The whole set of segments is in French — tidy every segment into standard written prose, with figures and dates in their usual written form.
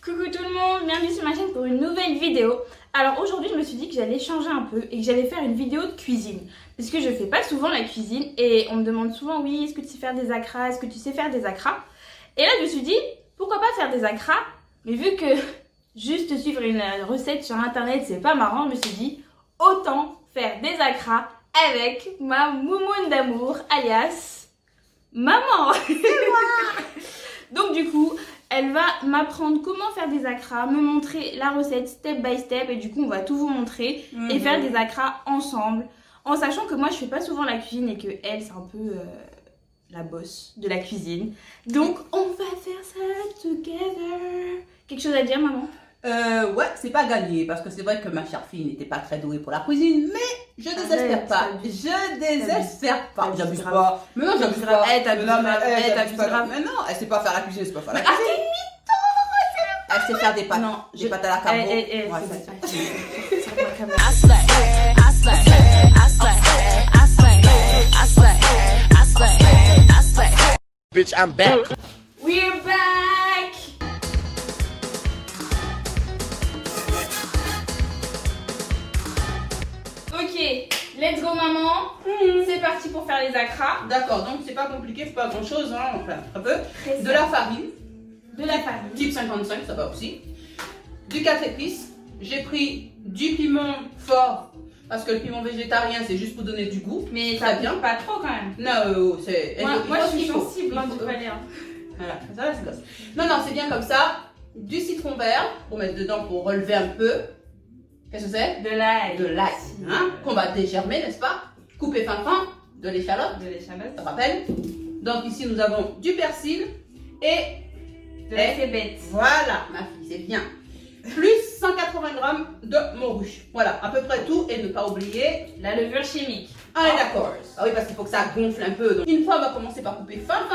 Coucou tout le monde, bienvenue sur ma chaîne pour une nouvelle vidéo. Alors aujourd'hui je me suis dit que j'allais changer un peu et que j'allais faire une vidéo de cuisine. Parce que je fais pas souvent la cuisine et on me demande souvent oui, est-ce que tu sais faire des acras, est-ce que tu sais faire des acras. Et là je me suis dit, pourquoi pas faire des acras. Mais vu que juste suivre une recette sur internet c'est pas marrant, je me suis dit, autant faire des acras avec ma moumoune d'amour alias maman. Donc du coup, elle va m'apprendre comment faire des acras, me montrer la recette step by step et du coup on va tout vous montrer et faire des acras ensemble. En sachant que moi je fais pas souvent la cuisine et que elle c'est un peu la boss de la cuisine. Donc on va faire ça together. Quelque chose à dire maman? Ouais, c'est pas gagné parce que c'est vrai que ma chère fille n'était pas très douée pour la cuisine, mais je désespère pas. Je désespère pas. J'abuse pas. Mais non, j'abuse pas. T'abuses grave. Mais non, elle sait pas faire la cuisine, elle sait pas faire la cuisine. Elle sait faire des pâtes. Non, des pâtes à la carbo. Bitch, I'm back. We're back. Ok, let's go maman. C'est parti pour faire les acras. D'accord, donc c'est pas compliqué, c'est pas grand chose, hein, enfin un peu. Très De la farine. De la farine. Type 55, ça va aussi. Du 4 épices. J'ai pris du piment fort parce que le piment végétarien c'est juste pour donner du goût. Mais très ça bien. pas trop quand même. Non, c'est. Moi je suis sensible du palais. Voilà, ça c'est gosse. Non, c'est bien comme ça. Du citron vert pour mettre dedans pour relever un peu. Qu'est-ce que c'est? De l'ail. De l'ail, hein, qu'on va dégermer, n'est-ce pas? Couper fin, de l'échalote. De l'échalote. Ça rappelle. Donc ici nous avons du persil et de la cébette. Voilà, ma fille, c'est bien. Plus 180 g de morue. Voilà, à peu près tout. Et ne pas oublier la levure chimique. Ah, d'accord. Ah oui, parce qu'il faut que ça gonfle un peu. Donc, une fois, on va commencer par couper fin.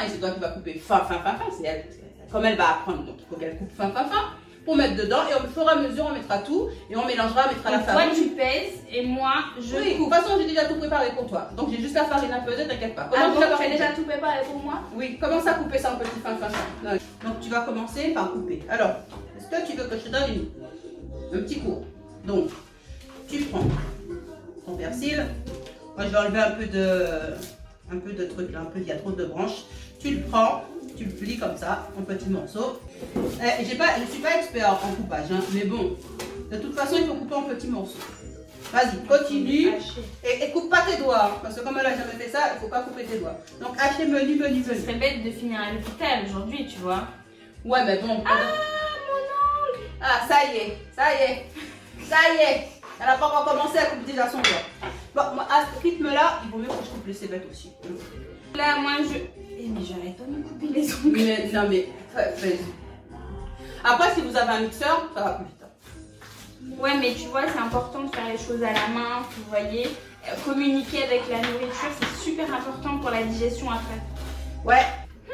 Et c'est toi qui vas couper fin. C'est elle. Comme elle va apprendre. Donc, il faut qu'elle coupe fin. Pour mettre dedans. Et au fur et à mesure, on mettra tout. Et on mélangera, on mettra la farine. Toi, tu pèses et moi, je coupe. De toute façon, j'ai déjà tout préparé pour toi. Donc, j'ai juste la farine à peser, t'inquiète pas. Tu as déjà tout préparé pour moi? Oui, commence à couper ça en petit fin. Donc, tu vas commencer par couper. Alors, est-ce que tu veux que je te donne un petit cours? Donc, tu prends ton persil. Moi, je vais enlever un peu de trucs là, il y a trop de branches. Tu le prends, tu le plies comme ça, en petits morceaux. Je ne suis pas expert en coupage, hein, mais bon, de toute façon, il faut couper en petits morceaux. Vas-y, continue. Et coupe pas tes doigts, hein, parce que comme elle n'a jamais fait ça, il ne faut pas couper tes doigts. Donc, hacher menu. Ce serait bête de finir à l'hôpital aujourd'hui, tu vois. Ouais, mais bon. Ah, mon ongle. Ah, ça y est. Elle n'a pas encore commencé à couper déjà son doigt. Bon, moi, à ce rythme-là, il vaut mieux que je coupe les cébettes aussi. Là, moi, mais j'arrête pas de me couper les ongles. Non, mais... Après, si vous avez un mixeur, ça va plus vite. Ouais, mais tu vois, c'est important de faire les choses à la main, vous voyez. Communiquer avec la nourriture, c'est super important pour la digestion après. Ouais.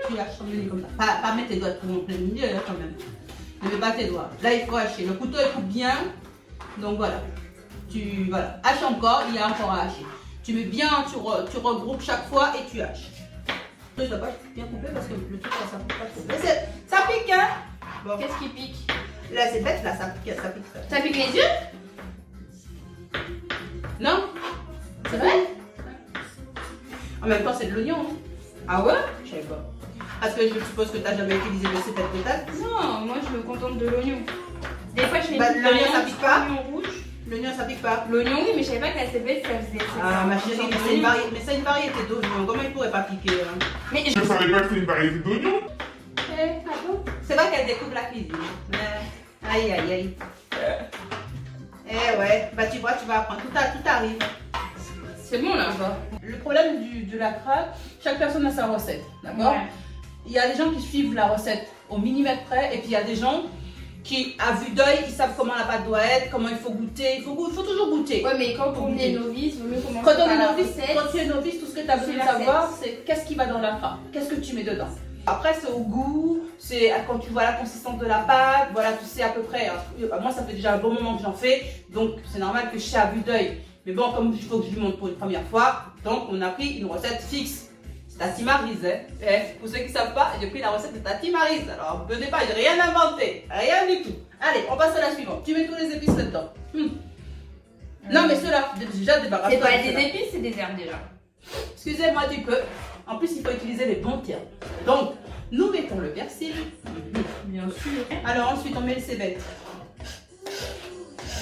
Tu lâches ton nez comme ça. Pas mettre tes doigts trop en plein milieu, là, quand même. Ne mets pas tes doigts. Là, il faut hacher. Le couteau, il coupe bien. Donc, voilà. Voilà. Hache encore, il y a encore à hacher. Tu mets bien, tu regroupes chaque fois et tu haches. Je ne dois pas bien couper parce que le truc, ça pique pas trop. Mais ça pique, hein. Bon. Qu'est-ce qui pique? Là, c'est bête, là, ça pique. Ça pique les yeux? Non. C'est vrai? En même temps, c'est de l'oignon. Hein. Ah ouais? Je savais pas. Parce que je suppose que tu n'as jamais utilisé le cépette total. Non, moi je me contente de l'oignon. Des fois je mets l'oignon, ça pique pas. L'oignon rouge. L'oignon, ça pique pas. L'oignon, oui, mais je savais pas que la cébette ça faisait. Ah, ma chérie, mais c'est une variété d'oignon. Comment il pourrait pas piquer hein? Mais je savais pas que c'était une variété d'oignon. C'est vrai qu'elle découvre la cuisine. Mais... Aïe. Eh ouais, bah tu vois, tu vas apprendre. Tout arrive. C'est bon là. Le problème de la crabe, chaque personne a sa recette. D'accord? Ouais. Il y a des gens qui suivent la recette au millimètre près et puis il y a des gens qui, à vue d'œil, ils savent comment la pâte doit être, comment il faut goûter. Il faut toujours goûter. Ouais, mais quand on est novice, il vaut mieux commencer par la recette. Quand tu es novice, tout ce que tu as besoin de savoir, c'est qu'est-ce qui va dans la crabe, qu'est-ce que tu mets dedans. Après, c'est au goût, c'est quand tu vois la consistance de la pâte, voilà, tu sais à peu près. Moi, ça fait déjà un bon moment que j'en fais, donc c'est normal que je sais à vue d'œil. Mais bon, comme il faut que je lui montre pour une première fois, donc on a pris une recette fixe. Tati Maryse. Hein. Et pour ceux qui ne savent pas, j'ai pris la recette de Tati Maryse. Alors, venez pas, j'ai rien inventé. Rien du tout. Allez, on passe à la suivante. Tu mets tous les épices là-dedans. Non, mais ceux-là, déjà débarrasse-toi. C'est pas des épices, c'est des herbes déjà. Excusez-moi du peu. En plus, il faut utiliser les bons termes. Donc, nous mettons le persil. Bien sûr. Alors, ensuite, on met le cébette.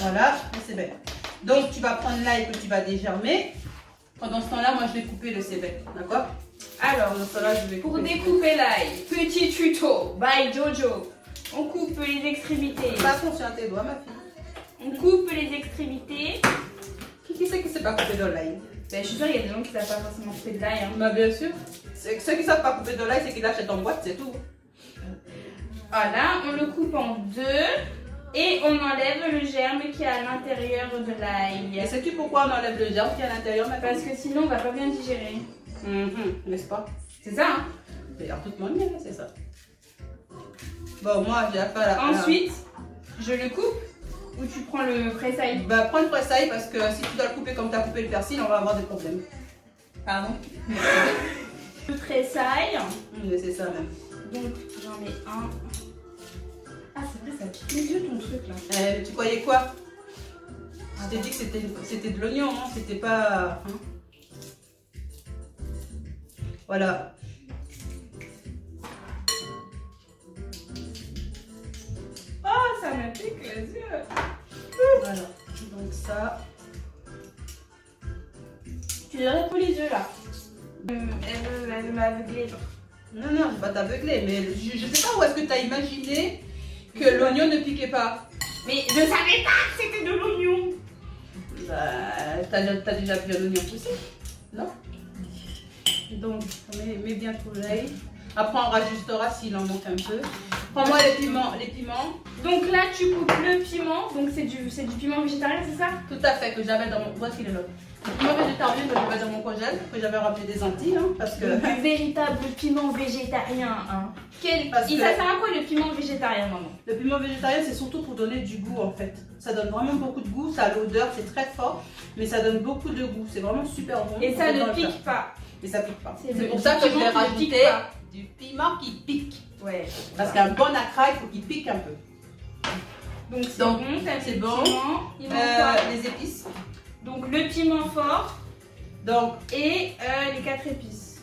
Voilà, le cébette. Donc, tu vas prendre l'ail que tu vas dégermer. Pendant ce temps-là, moi, je vais couper le cébette. D'accord? Alors, dans ce temps-là, je vais Pour couper. découper l'ail, petit tuto by Jojo. On coupe les extrémités. Fais attention à tes doigts, ma fille. On coupe les extrémités. Qui sait qui ne sait pas couper de l'ail? Ben, je suis sûre qu'il y a des gens qui ne savent pas forcément couper de l'ail. Hein. Bah, bien sûr. Ceux qui ne savent pas couper de l'ail, c'est qu'ils l'achètent en boîte, c'est tout. Voilà, on le coupe en deux et on enlève le germe qui est à l'intérieur de Et l'ail. sais-tu pourquoi on enlève le germe qui est à l'intérieur, ma fille? Parce que sinon, on va pas bien digérer. N'est-ce pas? C'est ça, hein? D'ailleurs, toute mon mienne, c'est ça. Bon, moi, j'ai affaire à... Ensuite, je le coupe ou tu prends le pressail. Bah, prends le pressail parce que si tu dois le couper comme tu as coupé le persil, on va avoir des problèmes. Pardon. Le pressail. C'est ça même. Donc, j'en mets un. Ah, c'est vrai, ça pique les yeux ton truc là. Tu croyais quoi? Je t'ai dit que c'était de l'oignon, hein? C'était pas... Hein? Voilà. Oh, ça me pique les yeux. Voilà. Donc ça... Tu devrais pour les yeux là. Elle veut m'aveugler. Non, non, je vais pas t'aveugler, mais je sais pas où est-ce que tu as imaginé que l'oignon ne piquait pas. Mais je savais pas que c'était de l'oignon. Bah, t'as déjà vu un oignon pousser? Non? Donc, mets bien tout l'ail. Après, on rajustera s'il en manque un peu. Prends-moi les piments. Donc là, tu coupes le piment. Donc c'est du piment végétarien, c'est ça? Tout à fait, que j'avais dans mon... Voici le lot. Le piment végétarien que j'avais dans mon congèle, que j'avais rempli des Antilles, hein, parce que... Du véritable piment végétarien. Hein. Parce que- Ça sert à quoi le piment végétarien, maman? Le piment végétarien, c'est surtout pour donner du goût, en fait. Ça donne vraiment beaucoup de goût, ça a l'odeur, c'est très fort, mais ça donne beaucoup de goût. C'est vraiment super bon. Et ça Dans ne le pique pas. Et ça pique pas. C'est C'est le pour ça que je piment vais qui ne rajouter pique pas. du piment qui pique. Ouais. Parce qu'un bon acra, il faut qu'il pique un peu. Donc c'est Donc, bon, t'as c'est le bon. piment. Il manque quoi? Les épices. Donc le piment fort Donc, et les 4 épices.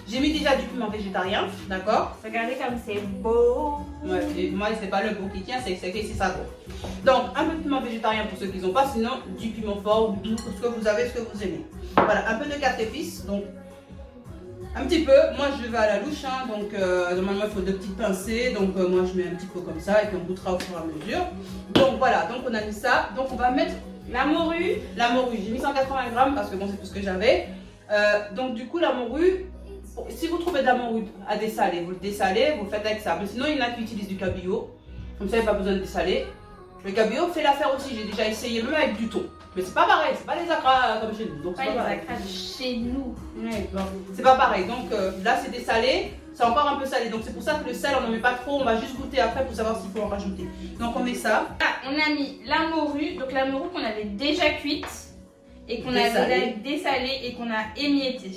j'ai mis déjà du piment végétarien, d'accord? Regardez comme c'est beau. Ouais, et moi, c'est pas le goût qui tient, c'est que c'est ça goût. Donc, un peu de piment végétarien pour ceux qui n'ont pas, sinon du piment fort ou tout ce que vous avez, ce que vous aimez. Voilà, un peu de 4 épices, donc un petit peu. Moi, je vais à la louche, hein, donc normalement, il faut 2 petites pincées. Donc, moi, je mets un petit peu comme ça et puis on goûtera au fur et à mesure. Donc, voilà, donc on a mis ça. Donc, on va mettre La morue. la morue. J'ai mis 180 grammes parce que bon, c'est tout ce que j'avais. Donc, du coup, la morue, si vous trouvez de la morue à dessaler, vous le dessalez, vous le faites avec ça. Mais sinon, il y en a qui utilisent du cabillaud. Comme ça, il n'y a pas besoin de dessaler. Le cabillaud fait l'affaire aussi. J'ai déjà essayé même avec du thon. Mais c'est pas pareil, c'est pas les acras comme chez nous. Donc, Pas c'est les pas pareil. acras de chez nous. Ouais, bon, c'est pas pareil. Donc là, c'est dessalé. C'est encore un peu salé. Donc, c'est pour ça que le sel, on n'en met pas trop. On va juste goûter après pour savoir s'il faut en rajouter. Donc, on met ça. Ah, on a mis la morue. Donc la morue qu'on avait déjà cuite et qu'on Dessalée. avait dessalée et qu'on a émiettée.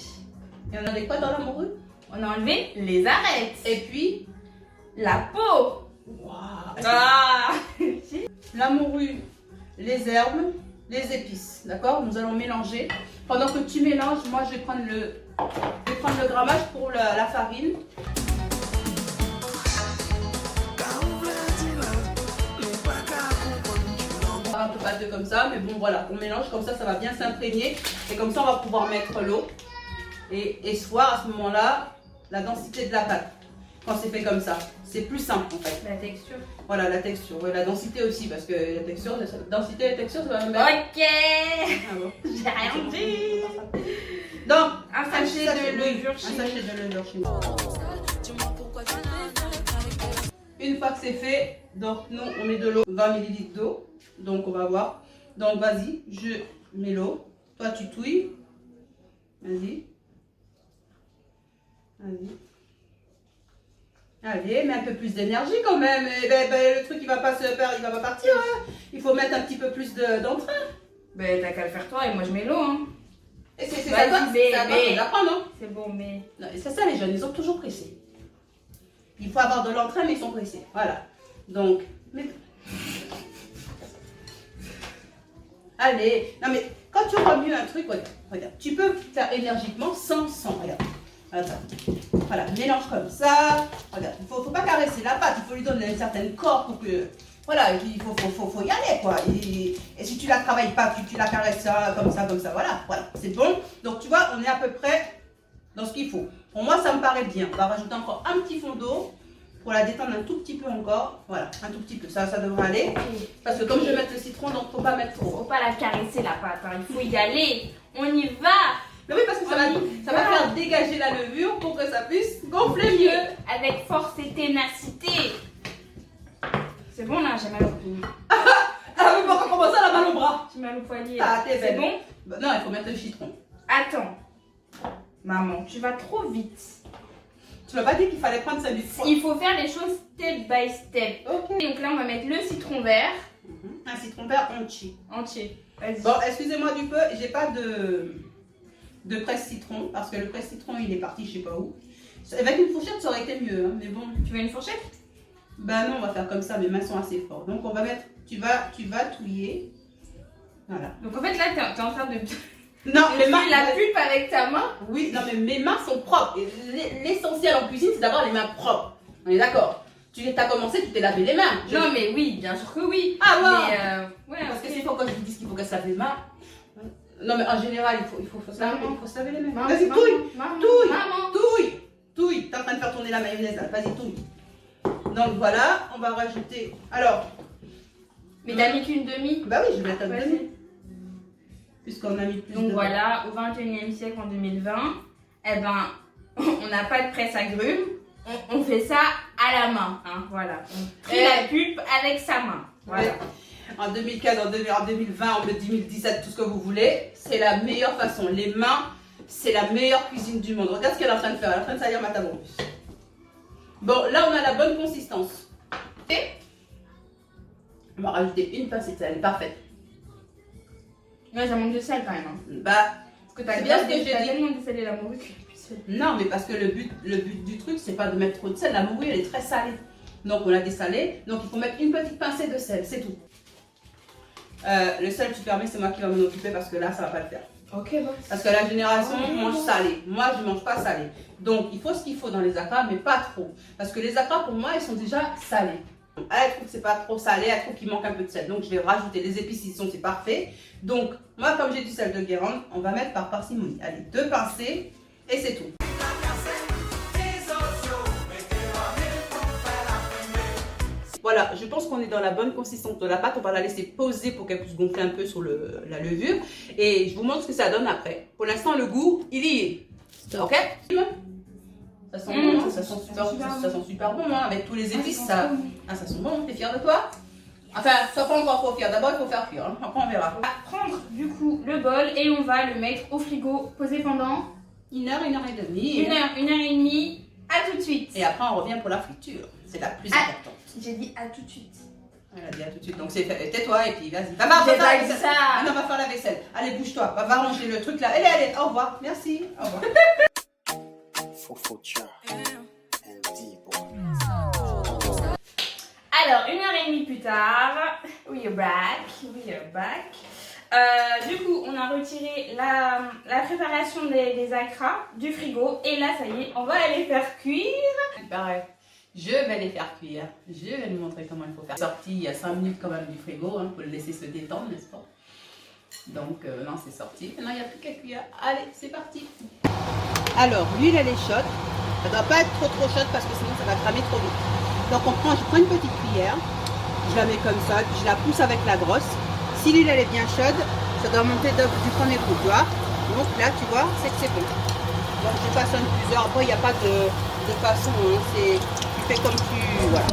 Et on a des quoi dans la morue? On a enlevé les arêtes. Et puis, La peau. waouh, Ah. la morue, les herbes, les épices. D'accord? Nous allons mélanger. Pendant que tu mélanges, moi, je vais prendre le grammage pour la farine. Un peu pâteux comme ça, mais bon voilà, on mélange comme ça va bien s'imprégner et comme ça on va pouvoir mettre l'eau et se voir à ce moment-là la densité de la pâte quand c'est fait comme ça. C'est plus simple en fait. La texture. Voilà la texture, ouais, la densité aussi parce que la texture, densité et texture ça va même Ok. Ah bon. J'ai rien dit. Donc Un sachet de levure un chimique. sachet de levure chimique. Une fois que c'est fait, donc nous on met de l'eau, 20 ml d'eau. Donc on va voir. Donc vas-y, je mets l'eau. Toi tu touilles. Vas-y. Vas-y. Allez, mets un peu plus d'énergie quand même. Et le truc il va pas se faire, il va pas partir. Hein. Il faut mettre un petit peu plus d'entrain. Ben t'as qu'à le faire toi et moi je mets l'eau. Hein. Et c'est Vas-y, ça, mais- c'est à toi mais- d'apprendre, non? C'est bon, mais... Non, et c'est ça, les jeunes, ils sont toujours pressés. Il faut avoir de l'entrain, mais ils sont pressés. Voilà. Donc, allez. Non, mais quand tu remues un truc, regarde. Tu peux faire énergiquement sans. Regarde. Attends. Voilà, mélange comme ça. Regarde, il faut pas caresser la pâte. Il faut lui donner une certaine corde pour que... Voilà, il faut y aller, quoi. Et si tu la travailles pas, tu la caresses ça, comme ça. Voilà, c'est bon. Donc, tu vois, on est à peu près dans ce qu'il faut. Pour moi, ça me paraît bien. On va rajouter encore un petit fond d'eau pour la détendre un tout petit peu encore. Voilà, un tout petit peu. Ça devrait aller. Parce que comme je vais mettre le citron, donc faut pas mettre trop. Faut pas la caresser la pâte, hein. Il faut y aller. On y va. Mais oui, parce que ça va faire dégager la levure pour que ça puisse gonfler mieux. Avec force et ténacité. C'est bon là, j'ai mal au poignet. Ah oui, pourquoi commencer à la mal au bras? J'ai mal au poignet. Ah, t'es C'est belle. bon? Bah, non, il faut mettre le citron. Attends. Maman, tu vas trop vite. Tu m'as pas dit qu'il fallait prendre 5 minutes. Il faut faire les choses step by step. Ok. Donc là, on va mettre le citron vert Un citron vert entier. entier. Vas-y. Bon, excusez-moi du peu, j'ai pas de presse-citron parce que le presse-citron il est parti je sais pas où. Avec une fourchette ça aurait été mieux, hein, mais bon. Tu veux une fourchette? Bah non, on va faire comme ça, mes mains sont assez fortes. Donc on va mettre, tu vas touiller. Voilà. Donc en fait, là, t'es en train de Non, mes mains. tuer la pulpe avec ta main. Oui, non, mais mes mains sont propres. Et l'essentiel en cuisine, c'est d'avoir les mains propres. On est d'accord? Tu as commencé, tu t'es lavé les mains. Non, mais oui, bien sûr que oui. Ah ouais. Mais ouais, Parce que ok. c'est pourquoi je vous dis qu'il faut qu'elle se lave les mains. Non, mais en général, il faut se laver, Maman. il faut se laver les mains. Maman, Vas-y, maman, touille. maman, Touille. maman. Touille. T'es en train de faire tourner la mayonnaise là. Vas-y, touille. Donc voilà, on va rajouter. Alors. Mais t'as mis qu'une demi. Bah oui, je vais mettre un Vas-y. demi. Puisqu'on a mis plus Donc de. voilà, au 21e siècle, en 2020, eh ben, on n'a pas de presse à grumes. On fait ça à la main. Hein, voilà. On trie la pulpe avec sa main. Voilà. En 2015, en 2020, en 2017, tout ce que vous voulez, c'est la meilleure façon. Les mains, c'est la meilleure cuisine du monde. Regarde ce qu'elle est en train de faire. Elle est en train de salir ma table en plus. Bon, là, on a la bonne consistance. Et on va rajouter une pincée de sel. Elle est parfaite. Ouais, ça manque de sel quand même. Hein. Bah, Parce que t'as c'est bien ce que j'ai dit. tellement désalé la morue qu'il y a plus de sel. Non, mais parce que le but du truc, c'est pas de mettre trop de sel. La morue, elle est très salée. Donc, on l'a dessalée. Donc, il faut mettre une petite pincée de sel. C'est tout. Le sel, tu permets, c'est moi qui vais m'en occuper parce que là, ça va pas le faire. Ok, bon. Parce que la génération mange salé. Moi, je mange pas salé. Donc, il faut ce qu'il faut dans les acras, mais pas trop. Parce que les acras, pour moi, ils sont déjà salés. Elle trouve que c'est pas trop salé, elle trouve qu'il manque un peu de sel. Donc, je vais rajouter les épices, ils sont, c'est parfait. Donc, moi, comme j'ai du sel de Guérande, on va mettre par parcimonie. Allez, 2 pincées et c'est tout. Voilà, je pense qu'on est dans la bonne consistance de la pâte. On va la laisser poser pour qu'elle puisse gonfler un peu sur la levure. Et je vous montre ce que ça donne après. Pour l'instant, le goût, il y est. Ok? Ça sent bon, hein, ça sent super bon, hein, avec tous les épices. Ça sent bon, t'es fière de toi? Enfin, sois pas encore trop fière. D'abord, il faut faire cuire. Hein. Après, on verra. On va prendre du coup le bol et on va le mettre au frigo, poser pendant 1 heure et demie. 1 heure et demie. À tout de suite. Et après, on revient pour la friture. C'est la plus Ah. importante. J'ai dit à tout de suite. Elle a dit à tout de suite. Donc, tais-toi et puis vas-y. Va J'ai faire pas la dit vaisselle. ça. Ah non, va faire la vaisselle. Allez, bouge-toi. Va ranger le truc là. Allez, au revoir. Merci. Au revoir. Alors, 1h30 plus tard, we are back. Du coup, on a retiré la préparation des acras du frigo et là, ça y est, on va les faire cuire. Pareil. Je vais les faire cuire. Je vais vous montrer comment il faut faire. Sorti il y a 5 minutes quand même du frigo. Hein, pour le laisser se détendre, n'est-ce pas? Donc, non, c'est sorti. Maintenant, il n'y a plus qu'à cuire. Allez, c'est parti. Alors, l'huile, elle est chaude. Ça ne doit pas être trop chaude parce que sinon, ça va cramer trop vite. Donc, je prends une petite cuillère. Je la mets comme ça. Puis je la pousse avec la brosse. Si l'huile, elle est bien chaude, ça doit monter du premier coup, tu vois. Donc là, tu vois, c'est que c'est bon. Donc, je façonne plusieurs. Après, il n'y a pas de façon. Hein, tu fais comme tu... Voilà.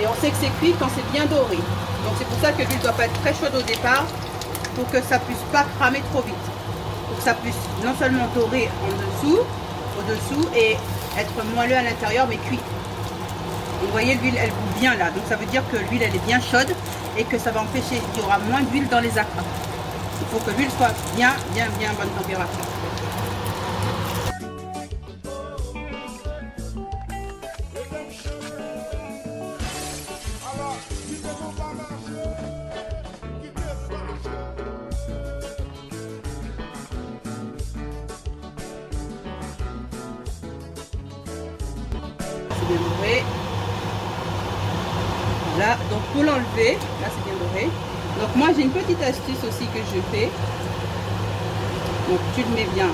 Et on sait que c'est cuit quand c'est bien doré. Donc c'est pour ça que l'huile ne doit pas être très chaude au départ pour que ça puisse pas cramer trop vite. Pour que ça puisse non seulement dorer au-dessous et être moelleux à l'intérieur mais cuit. Vous voyez, l'huile, elle bout bien là. Donc ça veut dire que l'huile, elle est bien chaude et que ça va empêcher, il y aura moins d'huile dans les acras. Il faut que l'huile soit bien bonne température. C'est bien doré. Là, donc pour l'enlever, là c'est bien doré. Donc moi j'ai une petite astuce aussi que je fais. Donc tu le mets bien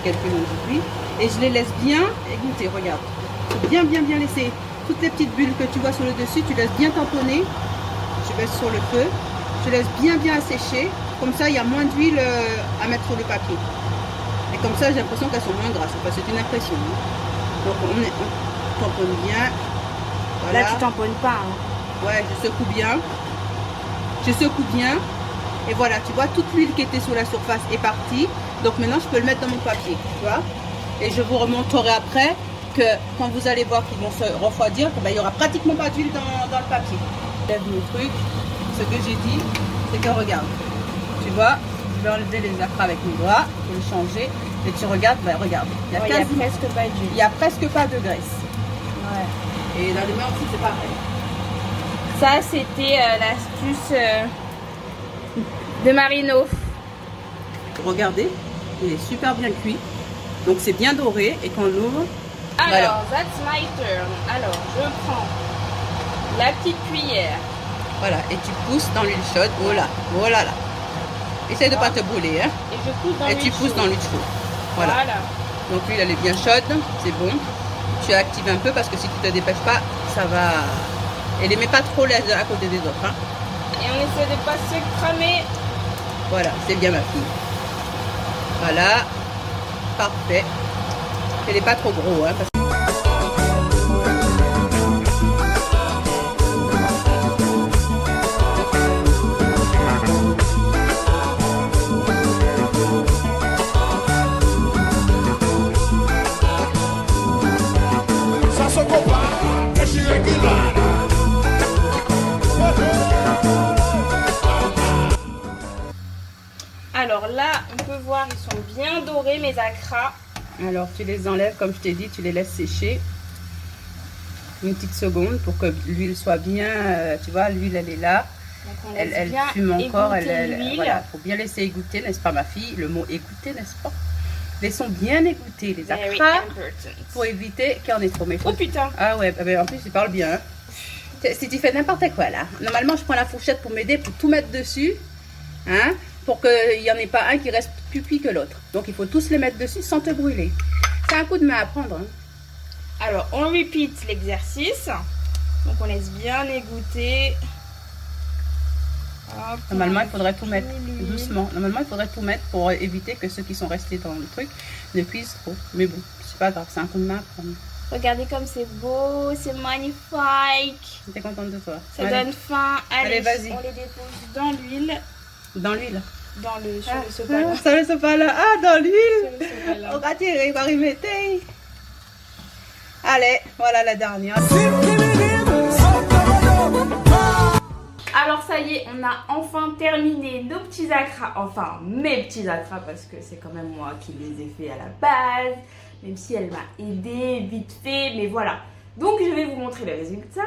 quelques minutes cuit et je les laisse bien égoutter. Regarde, faut bien laisser toutes les petites bulles que tu vois sur le dessus, tu laisses bien tamponner. Je baisse sur le feu, je laisse bien assécher. Comme ça il y a moins d'huile à mettre sur le papier. Et comme ça j'ai l'impression qu'elles sont moins grasses. Enfin, c'est une impression. Donc on tamponne bien. Voilà. Là, tu tamponnes pas. Hein. Ouais, je secoue bien. Je secoue bien. Et voilà, tu vois, toute l'huile qui était sur la surface est partie. Donc maintenant, je peux le mettre dans mon papier. Tu vois. Et je vous remontrerai après que quand vous allez voir qu'ils vont se refroidir, ben, il n'y aura pratiquement pas d'huile dans le papier. Je lève mon truc. Ce que j'ai dit, c'est que regarde. Tu vois, je vais enlever les acras avec mes doigts pour le changer. Et tu regardes, ben regarde. Il y a presque pas d'huile. Il n'y a presque pas de graisse. Ouais. Et dans les mains aussi, c'est pareil. Ça, c'était l'astuce de Marino. Regardez, il est super bien cuit. Donc c'est bien doré et quand on l'ouvre. Alors, that's my turn. Alors, je prends la petite cuillère. Voilà, et tu pousses dans l'huile chaude. Voilà, voilà là. Essaye de ne pas te brûler. Hein. Et je pousse dans et l'huile tu pousses chaude. dans l'huile chaude. Voilà. Donc l'huile elle est bien chaude, c'est bon. Tu actives un peu parce que si tu ne te dépêches pas, ça va. Et les mets pas trop à côté des autres. Hein. Et on essaie de pas se cramer. Voilà, c'est bien ma fille. Voilà, parfait. Elle n'est pas trop gros. Hein, parce... Alors là, on peut voir, ils sont bien dorés mes acras. Alors tu les enlèves, comme je t'ai dit, tu les laisses sécher une petite seconde pour que l'huile soit bien, tu vois, l'huile elle est là, elle fume encore, voilà, faut bien laisser égoutter, n'est-ce pas ma fille? Le mot égoutter, n'est-ce pas? Laissons bien égoutter les acras pour éviter qu'il y en ait trop. Oh putain! Ah ouais, en plus il parle bien. Hein. Si tu fais n'importe quoi là, normalement je prends la fourchette pour m'aider pour tout mettre dessus, hein, pour qu'il n'y en ait pas un qui reste plus cuit que l'autre. Donc il faut tous les mettre dessus sans te brûler. C'est un coup de main à prendre. Hein. Alors on repeat l'exercice. Donc on laisse bien égoutter. Hop, normalement il faudrait tout mettre doucement. Normalement il faudrait tout mettre pour éviter que ceux qui sont restés dans le truc ne cuisent trop. Mais bon, c'est pas grave, c'est un coup de main à prendre. Regardez comme c'est beau, c'est magnifique. T'es contente de toi? Ça donne faim. Allez, vas-y. On les dépose dans l'huile. Dans l'huile? Sur le sopalin. Sur le sopalin. Ah, dans l'huile. On va tirer, on va remettre. Allez, voilà la dernière. Alors ça y est, on a enfin terminé nos petits acras. Enfin, mes petits acras, parce que c'est quand même moi qui les ai fait à la base. Même si elle m'a aidé vite fait, mais voilà. Donc je vais vous montrer le résultat.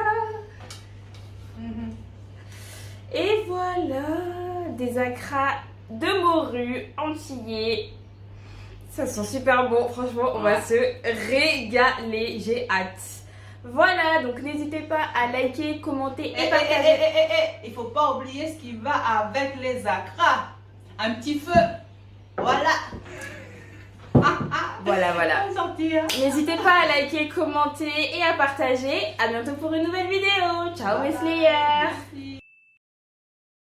Et voilà, des acras de morue entillés. Ça sent super bon, franchement, on va se régaler, j'ai hâte. Voilà, donc n'hésitez pas à liker, commenter et partager. Il faut pas oublier ce qui va avec les acras. Un petit feu. Voilà. Voilà. N'hésitez pas à liker, commenter et à partager. À bientôt pour une nouvelle vidéo. Ciao mes Slayers.